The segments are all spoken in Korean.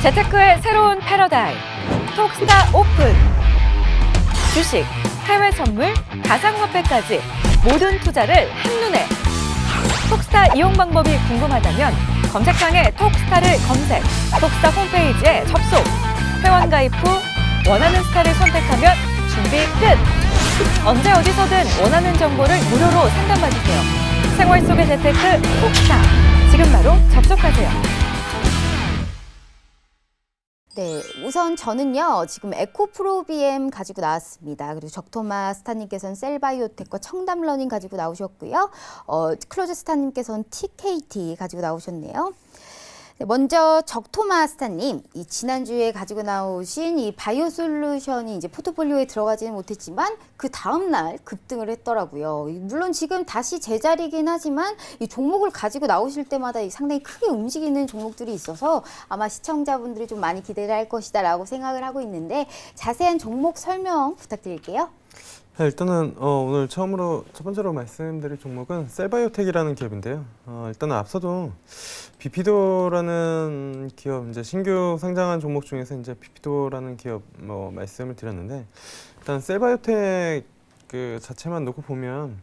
재테크의 새로운 패러다임, 톡스타 오픈. 주식, 해외 선물, 가상화폐까지 모든 투자를 한눈에. 톡스타 이용 방법이 궁금하다면 검색창에 톡스타를 검색, 톡스타 홈페이지에 접속. 회원 가입 후 원하는 스타를 선택하면 준비 끝! 언제 어디서든 원하는 정보를 무료로 상담받으세요. 생활 속의 재테크 톡스타. 지금 바로 접속하세요. 네, 우선 저는요, 지금 에코프로비엠 가지고 나왔습니다. 그리고 적토마 스타님께서는 셀바이오텍과 청담러닝 가지고 나오셨고요. 클로즈 스타님께서는 TKT 가지고 나오셨네요. 네, 먼저 적토마 스타님, 이 지난주에 가지고 나오신 이 바이오 솔루션이 이제 포트폴리오에 들어가지는 못했지만 그 다음날 급등을 했더라고요. 물론 지금 다시 제자리긴 하지만 이 종목을 가지고 나오실 때마다 상당히 크게 움직이는 종목들이 있어서 아마 시청자분들이 좀 많이 기대를 할 것이다 라고 생각을 하고 있는데 자세한 종목 설명 부탁드릴게요. 네, 일단은 오늘 첫 번째로 말씀드릴 종목은 셀바이오텍이라는 기업인데요. 일단은 앞서도 비피도라는 기업, 이제 신규 상장한 종목 중에서 이제 비피도라는 기업 말씀을 드렸는데, 일단 셀바이오텍 그 자체만 놓고 보면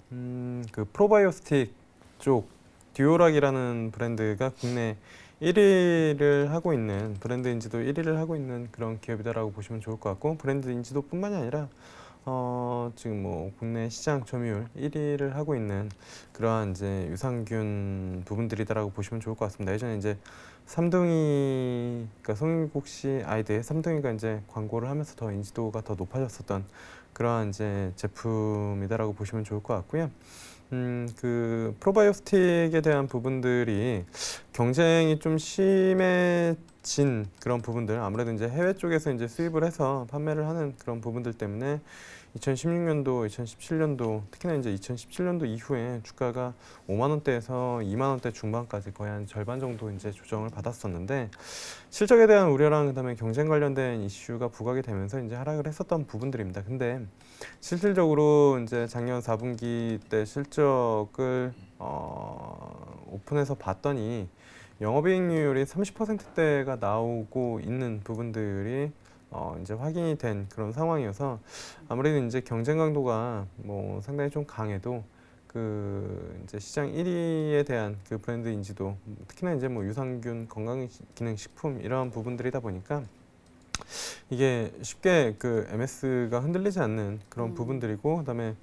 그 프로바이오스틱 쪽 듀오락이라는 브랜드가 국내 1위를 하고 있는, 브랜드 인지도 1위를 하고 있는 그런 기업이다라고 보시면 좋을 것 같고, 브랜드 인지도뿐만이 아니라 지금 뭐 국내 시장 점유율 1위를 하고 있는 그러한 이제 유산균 부분들이다라고 보시면 좋을 것 같습니다. 예전에 이제 삼둥이, 그러니까 송일국 씨 아이들 삼둥이가 이제 광고를 하면서 더 인지도가 더 높아졌었던 그러한 이제 제품이다라고 보시면 좋을 것 같고요. 그 프로바이오스틱에 대한 부분들이 경쟁이 좀 심해진 그런 부분들, 아무래도 이제 해외 쪽에서 이제 수입을 해서 판매를 하는 그런 부분들 때문에 2016년도, 2017년도, 특히나 이제 2017년도 이후에 주가가 5만 원대에서 2만 원대 중반까지 거의 한 절반 정도 이제 조정을 받았었는데, 실적에 대한 우려랑 그다음에 경쟁 관련된 이슈가 부각이 되면서 이제 하락을 했었던 부분들입니다. 근데 실질적으로 이제 작년 4분기 때 실적을 오픈해서 봤더니 영업이익률이 30%대가 나오고 있는 부분들이 이제 확인이 된 그런 상황이어서, 아무래도 이제 경쟁 강도가 뭐 상당히 좀 강해도 그 이제 시장 1위에 대한 그 브랜드 인지도, 특히나 이제 뭐 유산균, 건강기능식품 이러한 부분들이다 보니까 이게 쉽게 그 MS가 흔들리지 않는 그런 부분들이고, 그다음에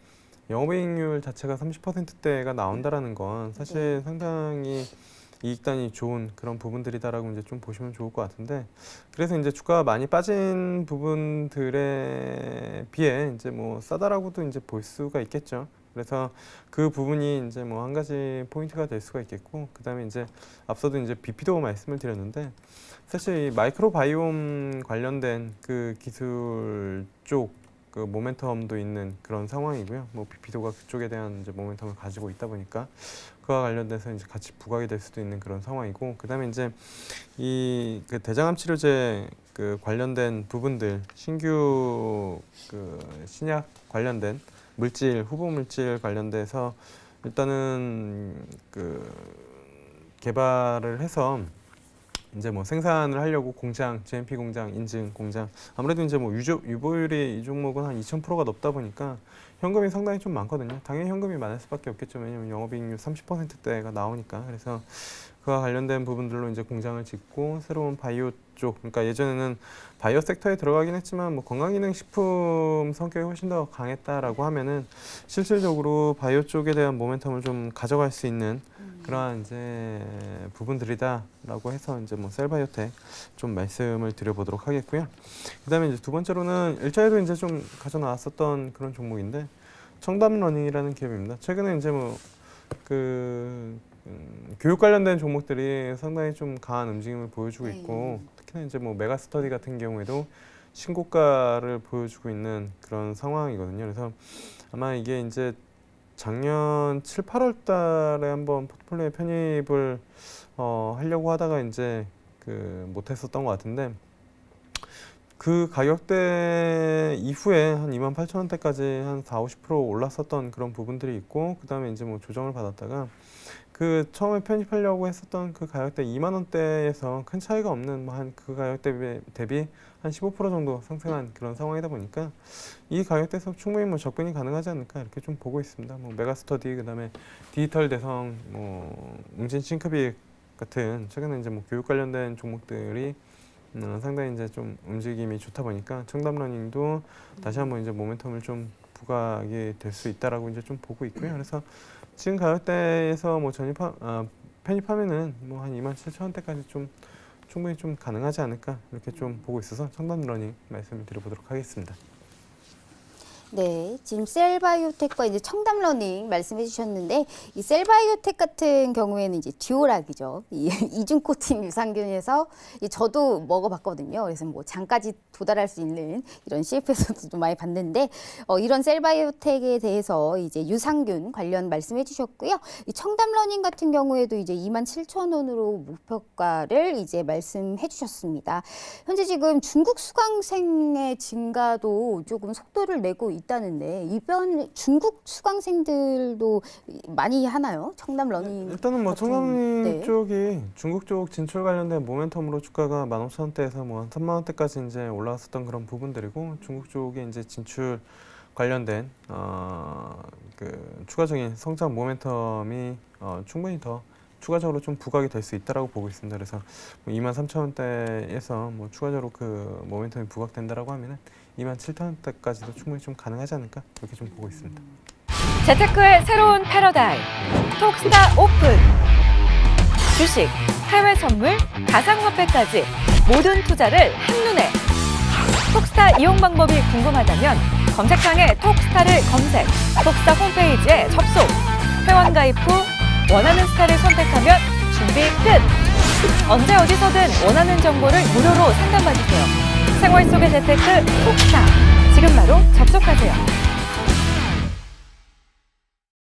영업이익률 자체가 30%대가 나온다라는 건 사실 상당히 이익단이 좋은 그런 부분들이다라고 이제 좀 보시면 좋을 것 같은데, 그래서 이제 주가가 많이 빠진 부분들에 비해 이제 뭐 싸다라고도 이제 볼 수가 있겠죠. 그래서 그 부분이 이제 뭐 한 가지 포인트가 될 수가 있겠고, 그다음에 이제 앞서도 이제 비피도 말씀을 드렸는데, 사실 이 마이크로바이옴 관련된 그 기술 쪽 그 모멘텀도 있는 그런 상황이고요. 뭐 비피도가 그쪽에 대한 이제 모멘텀을 가지고 있다 보니까 그와 관련돼서 이제 같이 부각이 될 수도 있는 그런 상황이고, 그다음에 이제 이 그 대장암 치료제 그 관련된 부분들, 신규 그 신약 관련된 물질, 후보 물질 관련돼서 일단은 그 개발을 해서 이제 뭐 생산을 하려고 공장, GMP 공장, 인증 공장, 아무래도 이제 뭐 유보율이 이 종목은 한 2000%가 넘다 보니까 현금이 상당히 좀 많거든요. 당연히 현금이 많을 수밖에 없겠죠. 왜냐면 영업이익률 30%대가 나오니까. 그래서 그와 관련된 부분들로 이제 공장을 짓고 새로운 바이오 쪽, 그러니까 예전에는 바이오 섹터에 들어가긴 했지만 뭐 건강기능식품 성격이 훨씬 더 강했다라고 하면은 실질적으로 바이오 쪽에 대한 모멘텀을 좀 가져갈 수 있는 그러한 이제 부분들이다라고 해서 이제 뭐 셀바이오텍 좀 말씀을 드려보도록 하겠고요. 그다음에 이제 두 번째로는 1차에도 이제 좀 가져 나왔었던 그런 종목인데, 청담러닝이라는 기업입니다. 최근에 이제 뭐 그 교육 관련된 종목들이 상당히 좀 강한 움직임을 보여주고 있고, 특히나 이제 뭐 메가스터디 같은 경우에도 신고가를 보여주고 있는 그런 상황이거든요. 그래서 아마 이게 이제 작년 7, 8월 달에 한번 포트폴리오에 편입을 하려고 하다가 이제 그 못했었던 것 같은데, 그 가격대 이후에 한 28,000원대까지 한 40, 50% 올랐었던 그런 부분들이 있고, 그 다음에 이제 뭐 조정을 받았다가 그 처음에 편입하려고 했었던 그 가격대 2만 원대에서 큰 차이가 없는 뭐 한 그 가격대 대비 한 15% 정도 상승한 그런 상황이다 보니까 이 가격대에서 충분히 뭐 접근이 가능하지 않을까 이렇게 좀 보고 있습니다. 뭐 메가스터디 그다음에 디지털 대성, 뭐 웅진 싱크빅 같은 최근에 이제 뭐 교육 관련된 종목들이 상당히 이제 좀 움직임이 좋다 보니까 청담러닝도 다시 한번 이제 모멘텀을 좀 부각이 될 수 있다라고 이제 좀 보고 있고요. 그래서 지금 가격대에서 뭐 편입하면은 뭐 한 27,000원대까지 좀 충분히 좀 가능하지 않을까 이렇게 좀 보고 있어서 청담러닝 말씀을 드려보도록 하겠습니다. 네, 지금 셀바이오텍과 이제 청담러닝 말씀해 주셨는데 이 셀바이오텍 같은 경우에는 이제 듀오락이죠. 이 이중 코팅 유산균에서 저도 먹어봤거든요. 그래서 뭐 장까지 도달할 수 있는 이런 CF에서도 좀 많이 봤는데 이런 셀바이오텍에 대해서 이제 유산균 관련 말씀해 주셨고요. 이 청담러닝 같은 경우에도 이제 27,000원으로 목표가를 이제 말씀해 주셨습니다. 현재 지금 중국 수강생의 증가도 조금 속도를 내고 있다는데 이번 중국 수강생들도 많이 하나요? 청담러닝 일단은 뭐 같은, 청담러닝 네. 쪽이 중국 쪽 진출 관련된 모멘텀으로 주가가 15,000원대에서 뭐 한 3만 원대까지 이제 올라왔었던 그런 부분들이고 중국 쪽에 이제 진출 관련된 그 추가적인 성장 모멘텀이 충분히 더 추가적으로 좀 부각이 될 수 있다라고 보고 있습니다. 그래서 뭐 23,000원대에서 뭐 추가적으로 그 모멘텀이 부각된다라고 하면은 27,000원대까지도 충분히 좀 가능하지 않을까 그렇게 좀 보고 있습니다. 재테크의 새로운 패러다임 톡스타 오픈 주식, 해외 선물, 가상화폐까지 모든 투자를 한눈에 톡스타 이용 방법이 궁금하다면 검색창에 톡스타를 검색 톡스타 홈페이지에 접속 회원 가입 후 원하는 스타를 선택하면 준비 끝! 언제 어디서든 원하는 정보를 무료로 상담받으세요. 생활 속의 재테크 톡스타